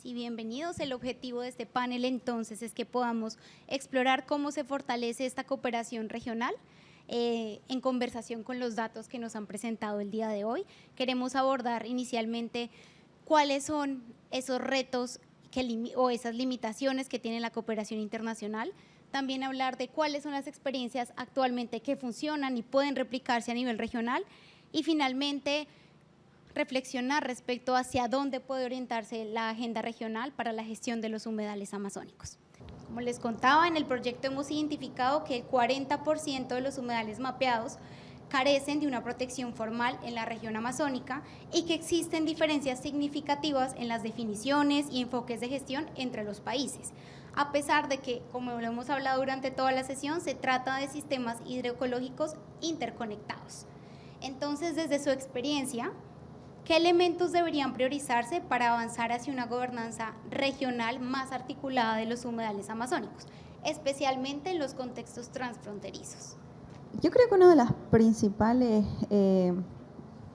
Sí, bienvenidos. El objetivo de este panel entonces es que podamos explorar cómo se fortalece esta cooperación regional en conversación con los datos que nos han presentado el día de hoy. Queremos abordar inicialmente cuáles son esos retos o esas limitaciones que tiene la cooperación internacional. También hablar de cuáles son las experiencias actualmente que funcionan y pueden replicarse a nivel regional. Y finalmente, reflexionar respecto hacia dónde puede orientarse la agenda regional para la gestión de los humedales amazónicos. Como les contaba, en el proyecto hemos identificado que el 40% de los humedales mapeados carecen de una protección formal en la región amazónica y que existen diferencias significativas en las definiciones y enfoques de gestión entre los países, a pesar de que, como lo hemos hablado durante toda la sesión, se trata de sistemas hidroecológicos interconectados. Entonces, desde su experiencia, ¿qué elementos deberían priorizarse para avanzar hacia una gobernanza regional más articulada de los humedales amazónicos, especialmente en los contextos transfronterizos? Yo creo que una de las principales en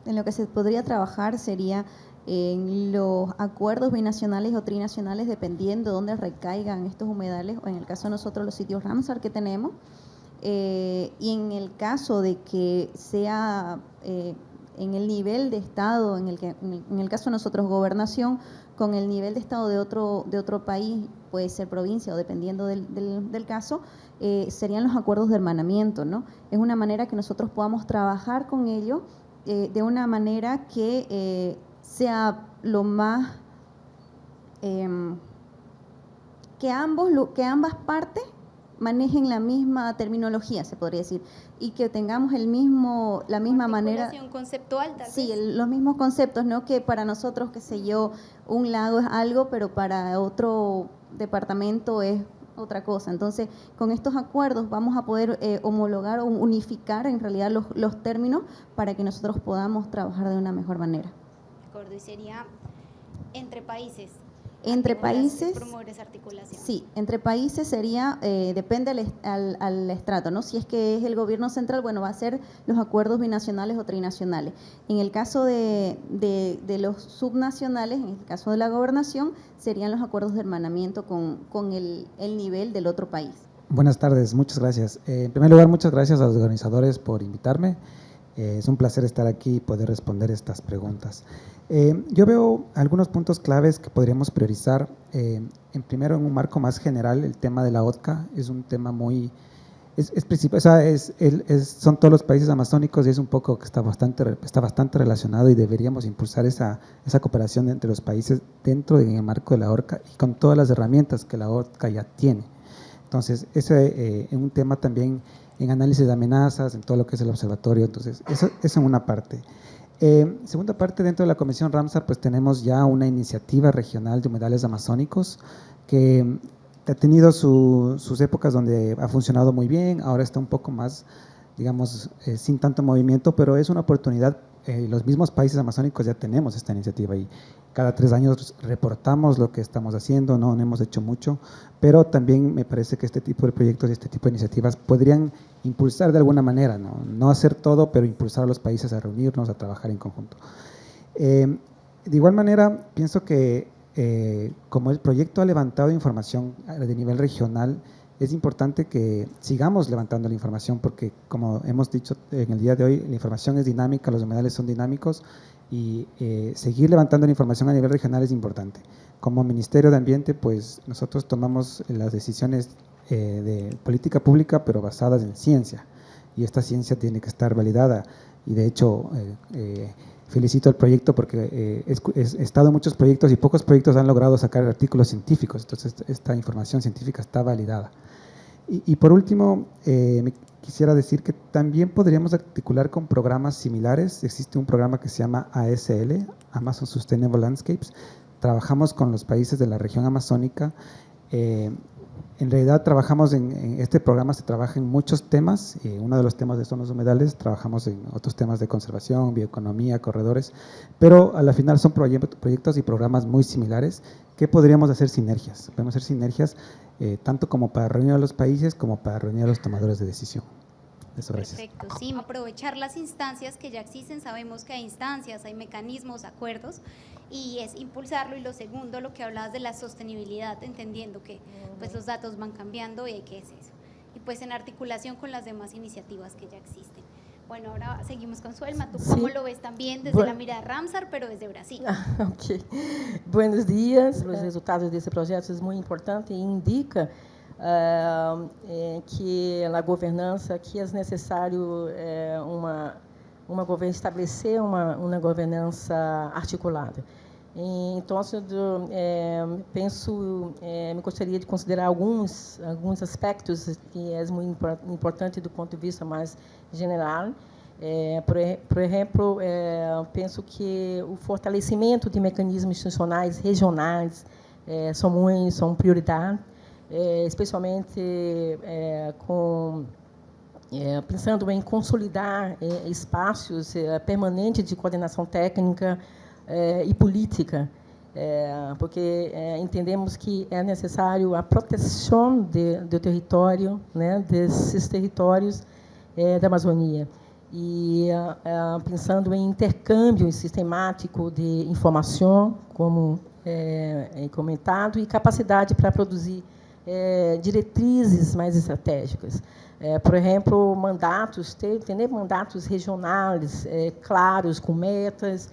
lo que se podría trabajar sería en los acuerdos binacionales o trinacionales, dependiendo de dónde recaigan estos humedales, o en el caso de nosotros los sitios Ramsar que tenemos, y en el caso de que sea en el nivel de Estado, en el caso de nosotros gobernación, con el nivel de Estado de otro país, puede ser provincia o dependiendo del caso, serían los acuerdos de hermanamiento, ¿no? Es una manera que nosotros podamos trabajar con ellos de una manera que sea lo más, que ambas partes manejen la misma terminología, se podría decir, y que tengamos la misma manera. Conceptual, tal sí, vez. Los mismos conceptos, ¿no? Que para nosotros, qué sé yo, un lago es algo, pero para otro departamento es otra cosa. Entonces, con estos acuerdos vamos a poder homologar o unificar en realidad los términos para que nosotros podamos trabajar de una mejor manera. De acuerdo, y sería entre países. Entre países, promover esa articulación. Sí, entre países sería, depende al estrato, ¿no? Si es que es el gobierno central, bueno, va a ser los acuerdos binacionales o trinacionales. En el caso de los subnacionales, en el caso de la gobernación, serían los acuerdos de hermanamiento con el nivel del otro país. Buenas tardes, muchas gracias. En primer lugar, muchas gracias a los organizadores por invitarme. Es un placer estar aquí y poder responder estas preguntas. Yo veo algunos puntos claves que podríamos priorizar. Primero, en un marco más general, el tema de la ODCA es un tema muy… son todos los países amazónicos y es un poco que está bastante relacionado y deberíamos impulsar esa cooperación entre los países dentro del marco de la ODCA y con todas las herramientas que la ODCA ya tiene. Entonces, ese es un tema también en análisis de amenazas, en todo lo que es el observatorio, entonces eso en una parte. Segunda parte, dentro de la Comisión Ramsar, pues tenemos ya una iniciativa regional de humedales amazónicos que ha tenido sus épocas donde ha funcionado muy bien, ahora está un poco más, digamos, sin tanto movimiento, pero es una oportunidad. Los mismos países amazónicos ya tenemos esta iniciativa y cada 3 años reportamos lo que estamos haciendo, no hemos hecho mucho, pero también me parece que este tipo de proyectos y este tipo de iniciativas podrían impulsar de alguna manera, no hacer todo, pero impulsar a los países a reunirnos, a trabajar en conjunto. De igual manera, pienso que como el proyecto ha levantado información de nivel regional, es importante que sigamos levantando la información porque, como hemos dicho en el día de hoy, la información es dinámica, los humedales son dinámicos y seguir levantando la información a nivel regional es importante. Como Ministerio de Ambiente, pues nosotros tomamos las decisiones de política pública, pero basadas en ciencia, y esta ciencia tiene que estar validada y de hecho felicito al proyecto porque he estado en muchos proyectos y pocos proyectos han logrado sacar artículos científicos, entonces esta información científica está validada. Y por último, me quisiera decir que también podríamos articular con programas similares. Existe un programa que se llama ASL, Amazon Sustainable Landscapes. Trabajamos con los países de la región amazónica. En realidad trabajamos en este programa, se trabaja en muchos temas, uno de los temas de zonas humedales, trabajamos en otros temas de conservación, bioeconomía, corredores, pero a la final son proyectos y programas muy similares que podríamos hacer sinergias, podemos hacer sinergias tanto como para reunir a los países como para reunir a los tomadores de decisión. Eso, gracias. Perfecto, sí, aprovechar las instancias que ya existen, sabemos que hay instancias, hay mecanismos, acuerdos, y es impulsarlo. Y lo segundo, lo que hablabas de la sostenibilidad, entendiendo que pues los datos van cambiando y qué es eso. Y pues en articulación con las demás iniciativas que ya existen. Bueno, ahora seguimos con Suelma. ¿Tú cómo lo ves también desde la mirada Ramsar, pero desde Brasil? Ok. Buenos dias. Os resultados desse projeto são muito importantes e indica que a governança aqui é necessário estabelecer uma governança articulada. Então, me gostaria de considerar alguns aspectos que é muito importante do ponto de vista mais general. Por exemplo, penso que o fortalecimento de mecanismos institucionais regionais são prioridade, especialmente pensando em consolidar espaços permanentes de coordenação técnica e política, porque entendemos que é necessário a proteção do território, né, desses territórios da Amazônia. E pensando em intercâmbio sistemático de informação, como comentado, e capacidade para produzir diretrizes mais estratégicas. Por exemplo, ter mandatos regionais claros, com metas,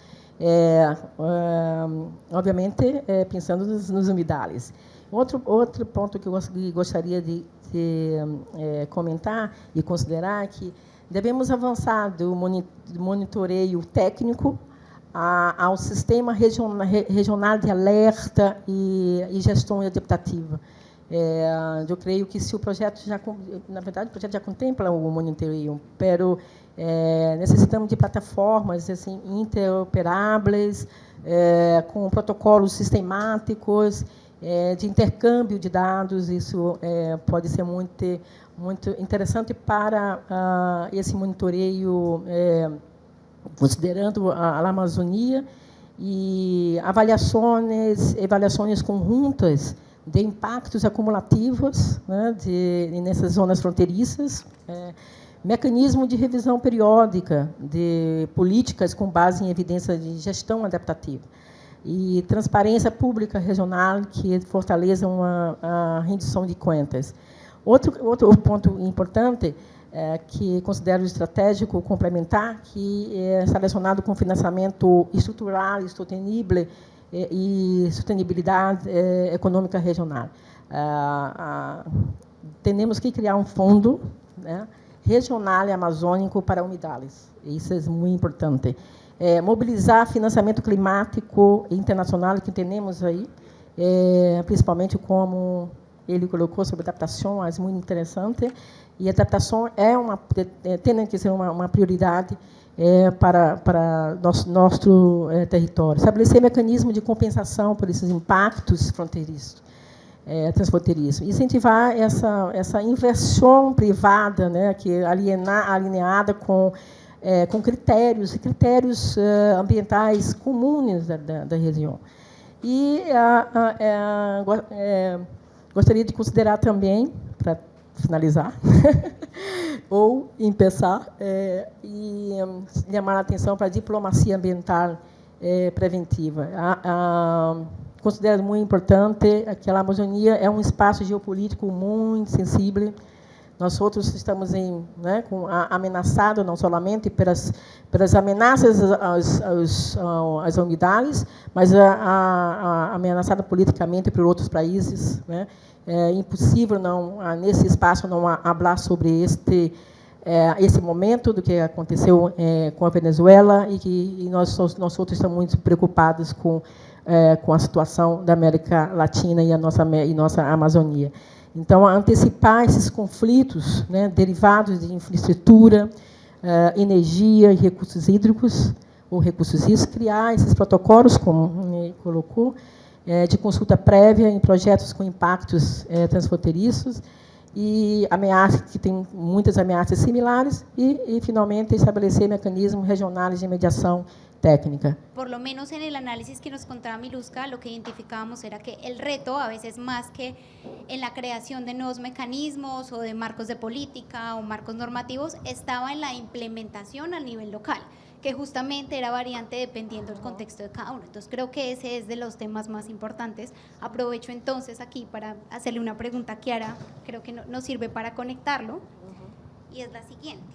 obviamente, pensando nos umidales. Outro ponto que eu gostaria de comentar e considerar é que devemos avançar do monitoreio técnico ao sistema regional de alerta e gestão adaptativa. Eu creio que se o projeto na verdade, o projeto já contempla o monitoreio, mas necessitamos de plataformas assim interoperáveis, com protocolos sistemáticos, de intercâmbio de dados. Isso pode ser muito interessante para esse monitoreio, considerando a Amazônia, e avaliações conjuntas de impactos acumulativos, né, nessas zonas fronteiriças, mecanismo de revisão periódica de políticas com base em evidência de gestão adaptativa e transparência pública regional que fortaleçam a rendição de contas. Outro ponto importante que considero estratégico complementar, que está relacionado com financiamento estrutural e sustentável e sustentabilidade econômica regional. Temos que criar um fundo, né, regional e amazônico para umidales. Isso é muito importante. Mobilizar financiamento climático internacional que temos aí, principalmente como ele colocou sobre adaptação, é muito interessante. E adaptação tem que ser uma prioridade para nosso território. Estabelecer mecanismo de compensação por esses impactos fronteiriços, transfronteiriços. Incentivar essa inversão privada, né, que é alinhada com critérios ambientais comuns da região. E gostaria de considerar também, para finalizar, ou começar, e chamar a atenção para a diplomacia ambiental preventiva. Considero muito importante que a Amazônia é um espaço geopolítico muito sensível. Nós outros estamos ameaçados não somente pelas ameaças às umidades, mas ameaçados politicamente por outros países, né? É impossível nesse espaço não falar sobre esse momento do que aconteceu com a Venezuela e nós outros estamos muito preocupados com a situação da América Latina e nossa Amazônia. Então, antecipar esses conflitos, né, derivados de infraestrutura, energia e recursos hídricos, ou recursos hídricos, criar esses protocolos, como colocou, de consulta prévia em projetos com impactos transfronteiriços e ameaças, que tem muitas ameaças similares, e finalmente, estabelecer mecanismos regionais de mediação técnica. Por lo menos en el análisis que nos contaba Miluska, lo que identificábamos era que el reto, a veces más que en la creación de nuevos mecanismos o de marcos de política o marcos normativos, estaba en la implementación a nivel local, que justamente era variante dependiendo del contexto de cada uno. Entonces creo que ese es de los temas más importantes. Aprovecho entonces aquí para hacerle una pregunta a Chiara, creo que nos sirve para conectarlo, y es la siguiente.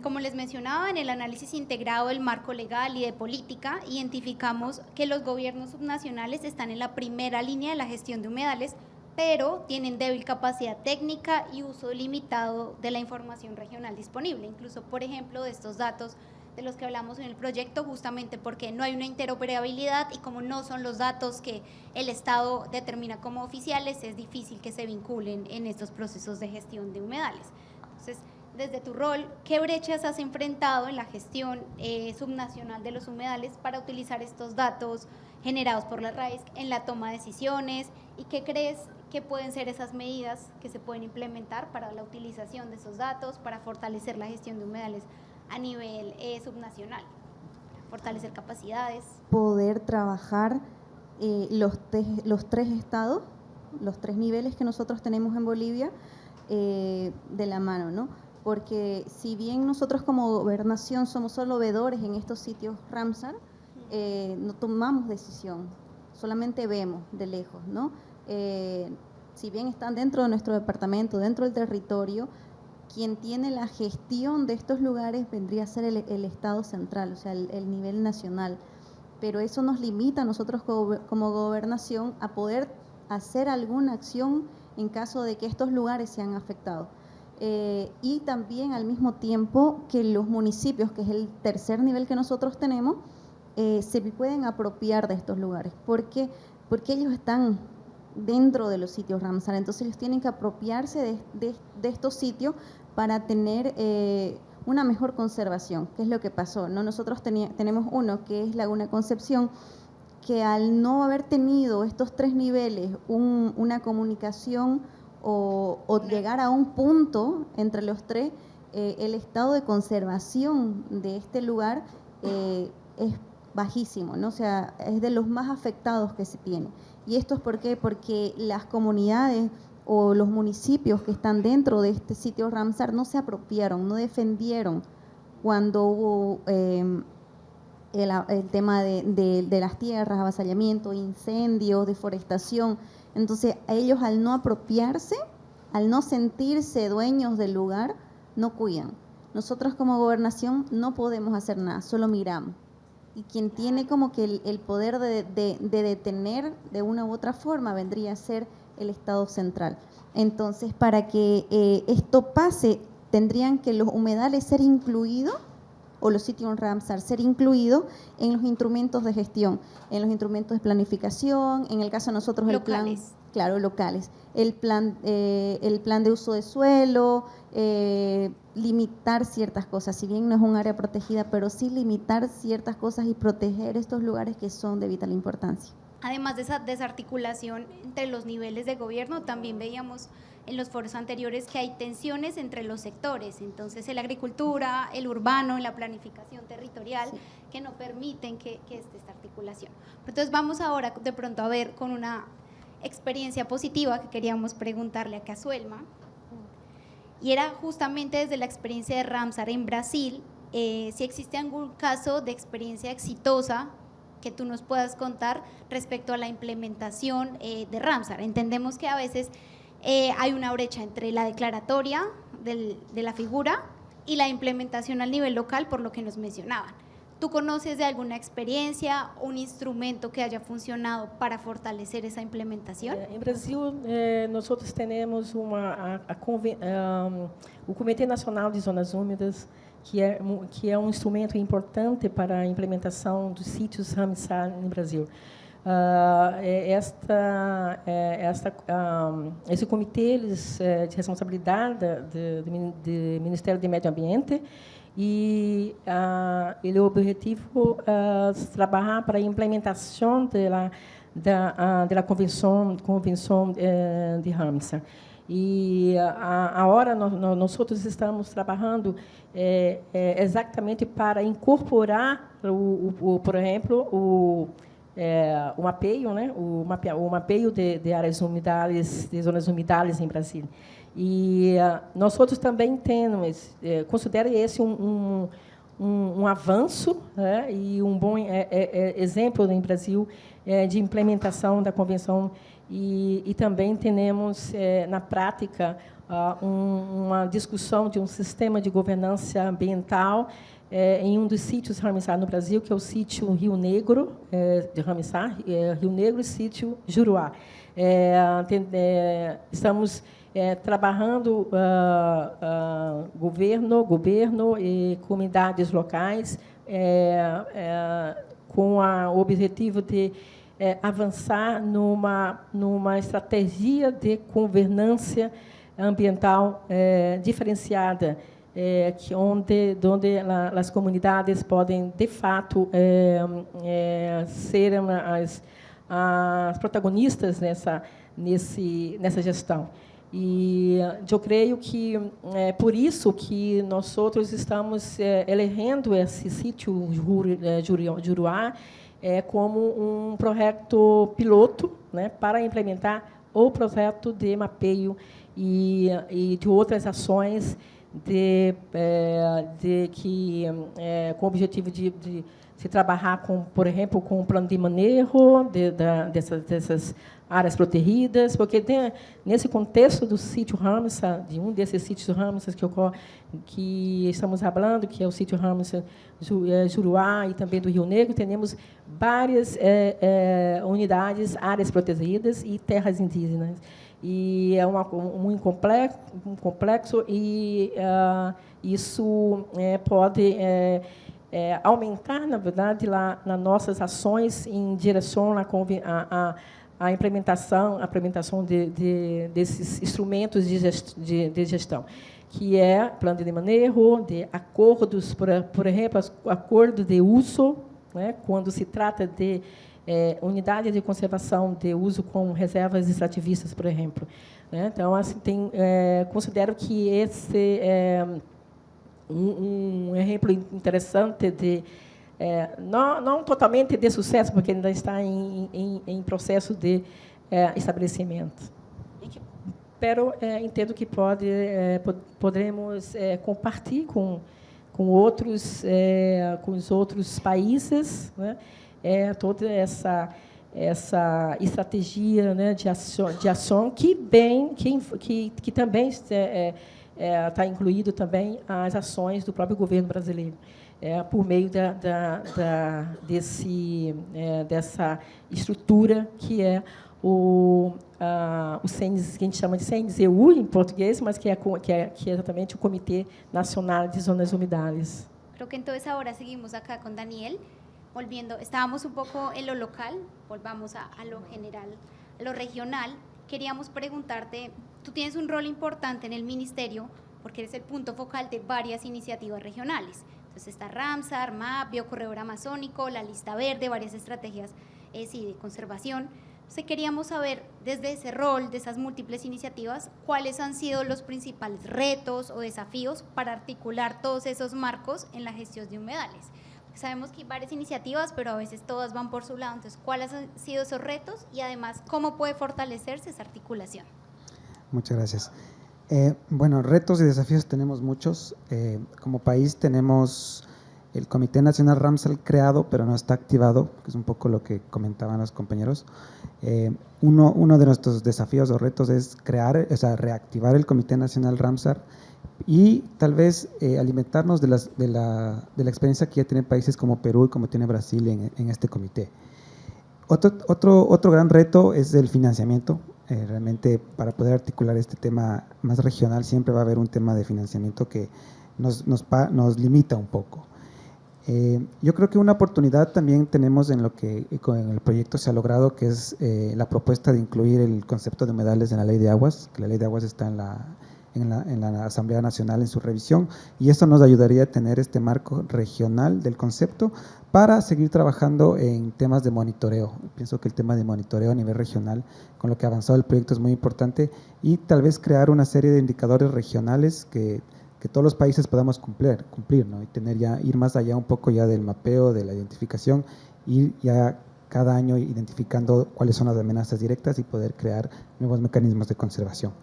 Como les mencionaba, en el análisis integrado del marco legal y de política, identificamos que los gobiernos subnacionales están en la primera línea de la gestión de humedales, pero tienen débil capacidad técnica y uso limitado de la información regional disponible, incluso, por ejemplo, de estos datos de los que hablamos en el proyecto, justamente porque no hay una interoperabilidad y como no son los datos que el Estado determina como oficiales, es difícil que se vinculen en estos procesos de gestión de humedales. Entonces, desde tu rol, ¿qué brechas has enfrentado en la gestión subnacional de los humedales para utilizar estos datos generados por la RAIC en la toma de decisiones? ¿Y qué crees que pueden ser esas medidas que se pueden implementar para la utilización de esos datos, para fortalecer la gestión de humedales a nivel subnacional, fortalecer capacidades? Poder trabajar los tres estados, los tres niveles que nosotros tenemos en Bolivia de la mano, ¿no? Porque si bien nosotros como gobernación somos solo veedores en estos sitios Ramsar, no tomamos decisión, solamente vemos de lejos, ¿no? Si bien están dentro de nuestro departamento, dentro del territorio, quien tiene la gestión de estos lugares vendría a ser el Estado central, o sea, el nivel nacional. Pero eso nos limita a nosotros como gobernación a poder hacer alguna acción en caso de que estos lugares sean afectados. Y también al mismo tiempo que los municipios, que es el tercer nivel que nosotros tenemos, se pueden apropiar de estos lugares. ¿Por qué? Porque ellos están dentro de los sitios Ramsar, entonces ellos tienen que apropiarse de estos sitios para tener una mejor conservación. ¿Qué es lo que pasó? ¿No? Nosotros tenemos uno que es Laguna Concepción, que al no haber tenido estos tres niveles una comunicación o llegar a un punto entre los tres, el estado de conservación de este lugar es bajísimo, ¿no? O sea, es de los más afectados que se tiene. ¿Y esto es por qué? Porque las comunidades o los municipios que están dentro de este sitio Ramsar no se apropiaron, no defendieron cuando hubo el tema de las tierras, avasallamiento, incendios, deforestación. Entonces, ellos al no apropiarse, al no sentirse dueños del lugar, no cuidan. Nosotros como gobernación no podemos hacer nada, solo miramos. Y quien tiene como que el poder de detener de una u otra forma vendría a ser el Estado central. Entonces, para que esto pase, tendrían que los humedales ser incluidos, o los sitios Ramsar ser incluidos en los instrumentos de gestión, en los instrumentos de planificación, en el caso de nosotros locales. El plan, claro, locales, el plan de uso de suelo, limitar ciertas cosas, si bien no es un área protegida, pero sí limitar ciertas cosas y proteger estos lugares que son de vital importancia. Además de esa desarticulación entre los niveles de gobierno, también veíamos en los foros anteriores que hay tensiones entre los sectores, entonces en la agricultura, el urbano, en la planificación territorial, sí, que no permiten que esté esta articulación. Entonces vamos ahora de pronto a ver con una experiencia positiva que queríamos preguntarle a Casuelma, y era justamente desde la experiencia de Ramsar en Brasil, si existe algún caso de experiencia exitosa que tú nos puedas contar respecto a la implementación de Ramsar. Entendemos que a veces hay una brecha entre la declaratoria de la figura y la implementación al nivel local, por lo que nos mencionaban. ¿Tú conoces de alguna experiencia, un instrumento que haya funcionado para fortalecer esa implementación? En Brasil, nosotros tenemos o Comitê Nacional de Zonas Úmidas, que é instrumento importante para a implementação dos sítios Ramsar no Brasil. Esse comitê de responsabilidade do Ministério do Meio Ambiente e ele o objetivo trabalhar para a implementação da convenção de Ramsar. E agora nós estamos trabalhando exatamente para incorporar por exemplo, o mapeio, né? O mapeio de áreas umidales, de zonas umidales em Brasília. E nós também temos, considero esse avanço, né, e bom exemplo no Brasil de implementação da convenção, e também temos na prática uma discussão de um sistema de governança ambiental em dos sítios Ramsar no Brasil, que é o sítio Rio Negro de Ramsar, Rio Negro e sítio Juruá. Estamos trabalhando governo e comunidades locais com o objetivo de avançar numa estratégia de governança ambiental diferenciada, onde as comunidades podem, de fato, ser as protagonistas nessa gestão. E eu creio que é por isso que nós outros estamos elegendo esse sítio Juruá como um projeto piloto, né, para implementar o projeto de mapeio e de outras ações com o objetivo de se trabalhar por exemplo, com o plano de manejo dessas áreas protegidas, porque nesse contexto do sítio Ramsar, de desses sítios Ramsar que estamos falando, que é o sítio Ramsar Juruá e também do Rio Negro, temos várias unidades, áreas protegidas e terras indígenas. E é um complexo e isso pode aumentar, na verdade, lá nas nossas ações em direção à implementação desses instrumentos de gestão, que é plano de manejo, de acordos, por exemplo, acordo de uso, né, quando se trata de unidade de conservação de uso com reservas extrativistas, por exemplo. Né? Então, assim, considero que esse é um exemplo interessante de não totalmente de sucesso, porque ainda está em processo de estabelecimento. Pero entendo que poderemos compartilhar com os outros países, né, toda essa estratégia, né, de ação que também está incluído também as ações do próprio governo brasileiro, por meio dessa estrutura que é o CNZ, que a gente chama de CNZU em português, mas que é exatamente o Comitê Nacional de Zonas Humedales. Creo que entonces ahora seguimos acá con Daniel. Volviendo, estábamos un poco en lo local, volvamos a lo general, a lo regional. Queríamos preguntarte, tú tienes un rol importante en el ministerio porque eres el punto focal de varias iniciativas regionales. Entonces está Ramsar, MAP, Biocorredor Amazónico, la Lista Verde, varias estrategias de conservación. Entonces queríamos saber, desde ese rol, de esas múltiples iniciativas, cuáles han sido los principales retos o desafíos para articular todos esos marcos en la gestión de humedales. Sabemos que hay varias iniciativas, pero a veces todas van por su lado. Entonces, ¿cuáles han sido esos retos? Y además, ¿cómo puede fortalecerse esa articulación? Muchas gracias. Bueno, retos y desafíos tenemos muchos. Como país tenemos el Comité Nacional Ramsar creado, pero no está activado, que es un poco lo que comentaban los compañeros. Uno de nuestros desafíos o retos es reactivar el Comité Nacional Ramsar y tal vez alimentarnos de la experiencia que ya tienen países como Perú y como tiene Brasil en este comité. Otro gran reto es el financiamiento. Realmente para poder articular este tema más regional siempre va a haber un tema de financiamiento que nos limita un poco. Yo creo que una oportunidad también tenemos en lo que con el proyecto se ha logrado, que es la propuesta de incluir el concepto de humedales en la Ley de Aguas, que la Ley de Aguas está en la Asamblea Nacional en su revisión, y esto nos ayudaría a tener este marco regional del concepto para seguir trabajando en temas de monitoreo. Pienso que el tema de monitoreo a nivel regional, con lo que ha avanzado el proyecto, es muy importante, y tal vez crear una serie de indicadores regionales que todos los países podamos cumplir, ¿no? Y ir más allá un poco ya del mapeo, de la identificación, y ya cada año identificando cuáles son las amenazas directas y poder crear nuevos mecanismos de conservación.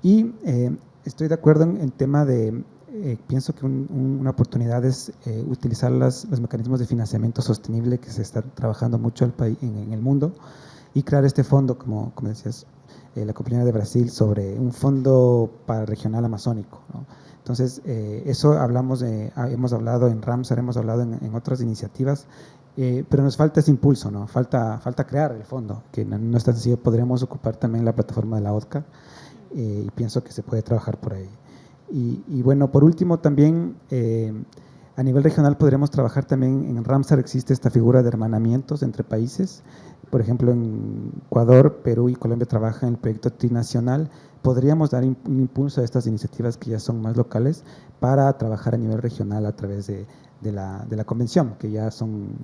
Y estoy de acuerdo en el tema de pienso que una oportunidad es utilizar los mecanismos de financiamiento sostenible que se están trabajando mucho en el mundo y crear este fondo, como decías, la compañía de Brasil, sobre un fondo para regional amazónico, ¿no? Entonces, eso hemos hablado en Ramsar, hemos hablado en otras iniciativas, pero nos falta ese impulso, ¿no? Falta crear el fondo, que no es tan sencillo. Podríamos ocupar también la plataforma de la ODCA y pienso que se puede trabajar por ahí. Y bueno, por último también, a nivel regional podríamos trabajar también, en Ramsar existe esta figura de hermanamientos entre países. Por ejemplo, en Ecuador, Perú y Colombia trabajan en el proyecto trinacional. Podríamos dar un impulso a estas iniciativas que ya son más locales para trabajar a nivel regional a través de la convención, que ya son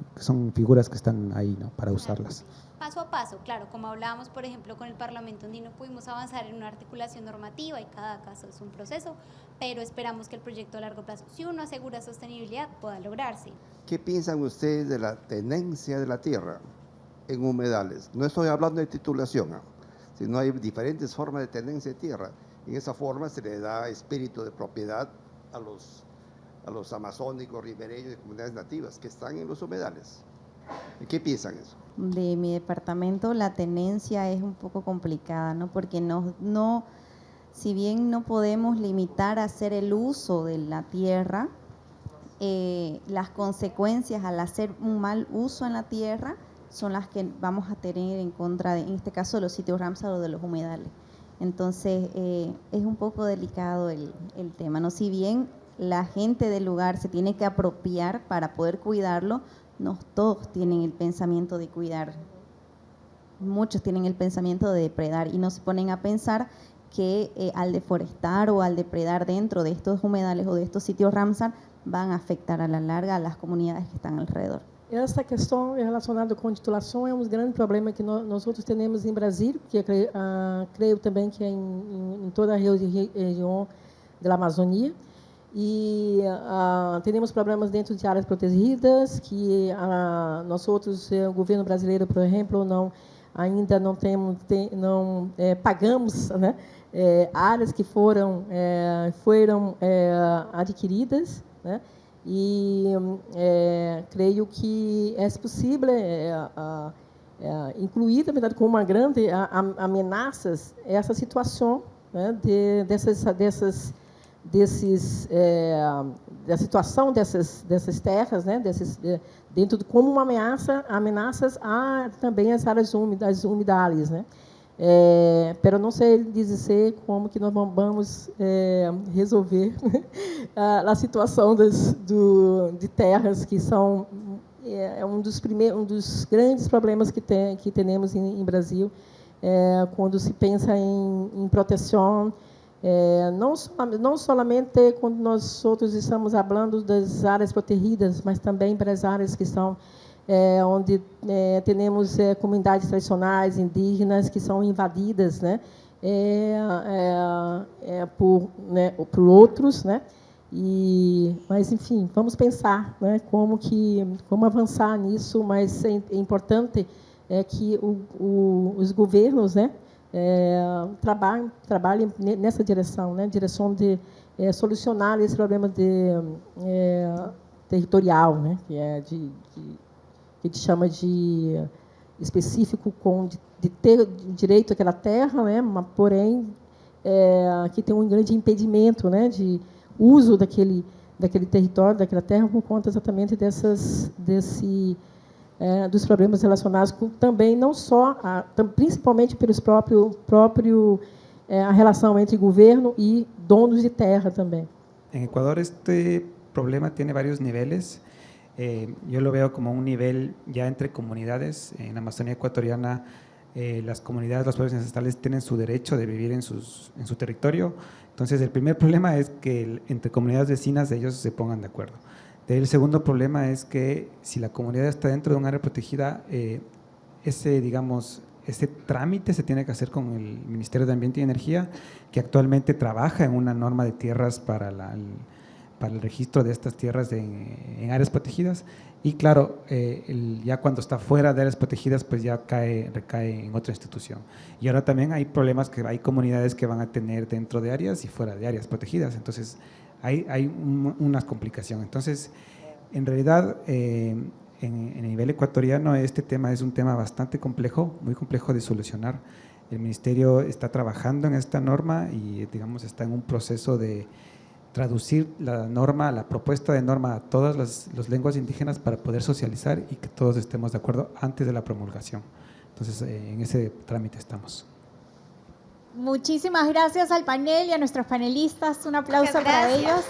figuras que están ahí, ¿no?, para usarlas. Paso a paso, claro, como hablábamos, por ejemplo, con el Parlamento andino, pudimos avanzar en una articulación normativa y cada caso es un proceso, pero esperamos que el proyecto a largo plazo, si uno asegura sostenibilidad, pueda lograrse. ¿Qué piensan ustedes de la tenencia de la tierra en humedales? No estoy hablando de titulación, sino hay diferentes formas de tenencia de tierra. En esa forma se le da espíritu de propiedad a los amazónicos, ribereños y comunidades nativas que están en los humedales. ¿Qué piensan eso? De mi departamento la tenencia es un poco complicada, ¿no? Porque si bien no podemos limitar a hacer el uso de la tierra, las consecuencias al hacer un mal uso en la tierra son las que vamos a tener en contra en este caso, de los sitios Ramsar o de los humedales. Entonces, es un poco delicado el tema, ¿no? Si bien la gente del lugar se tiene que apropiar para poder cuidarlo, no todos tienen el pensamiento de cuidar, muchos tienen el pensamiento de depredar y no se ponen a pensar que al deforestar o al depredar dentro de estos humedales o de estos sitios Ramsar van a afectar a la larga a las comunidades que están alrededor. Essa questão relacionada com titulação é um grande problema que nós outros temos em Brasil, que creio também que é em toda a região da Amazônia. E temos problemas dentro de áreas protegidas, que nós outros, o governo brasileiro, por exemplo, ainda não pagamos, né, áreas que foram adquiridas, né, e creio que é possível incluir, na verdade, com uma grande ameaças essa situação, né, da situação dessas terras, né, dentro como uma ameaças também as áreas umidales, né. Pero não sei dizer como que nós vamos resolver a situação de terras que são um dos grandes problemas que temos em Brasil, quando se pensa em proteção. Não somente quando nós outros estamos falando das áreas protegidas, mas também para as áreas que são onde temos comunidades tradicionais, indígenas, que são invadidas, né, por outros, né, mas, enfim, vamos pensar, né, como avançar nisso, mas é importante que os governos, né, trabalhem nessa direção, né, direção de solucionar esse problema territorial, né, que a gente chama de específico de ter direito àquela terra, né, mas, porém, que tem um grande impedimento, né, de uso daquele território, daquela terra, por conta exatamente dos problemas relacionados também, não só, principalmente pelos próprio a relação entre governo e donos de terra também. En Ecuador este problema tiene varios niveles. Yo lo veo como un nivel ya entre comunidades. En la Amazonía ecuatoriana, las comunidades, los pueblos ancestrales tienen su derecho de vivir en su territorio. Entonces, el primer problema es que entre comunidades vecinas ellos se pongan de acuerdo. El segundo problema es que si la comunidad está dentro de un área protegida, ese trámite se tiene que hacer con el Ministerio de Ambiente y Energía, que actualmente trabaja en una norma de tierras para el registro de estas tierras en áreas protegidas. Y claro, ya cuando está fuera de áreas protegidas, pues ya recae en otra institución. Y ahora también hay problemas que hay comunidades que van a tener dentro de áreas y fuera de áreas protegidas. Entonces, hay una complicación. Entonces, en realidad, en el nivel ecuatoriano este tema es un tema bastante complejo, muy complejo de solucionar. El Ministerio está trabajando en esta norma y, digamos, está en un proceso de traducir la norma, la propuesta de norma a todas las lenguas indígenas para poder socializar y que todos estemos de acuerdo antes de la promulgación. Entonces, en ese trámite estamos. Muchísimas gracias al panel y a nuestros panelistas. Un aplauso para ellos.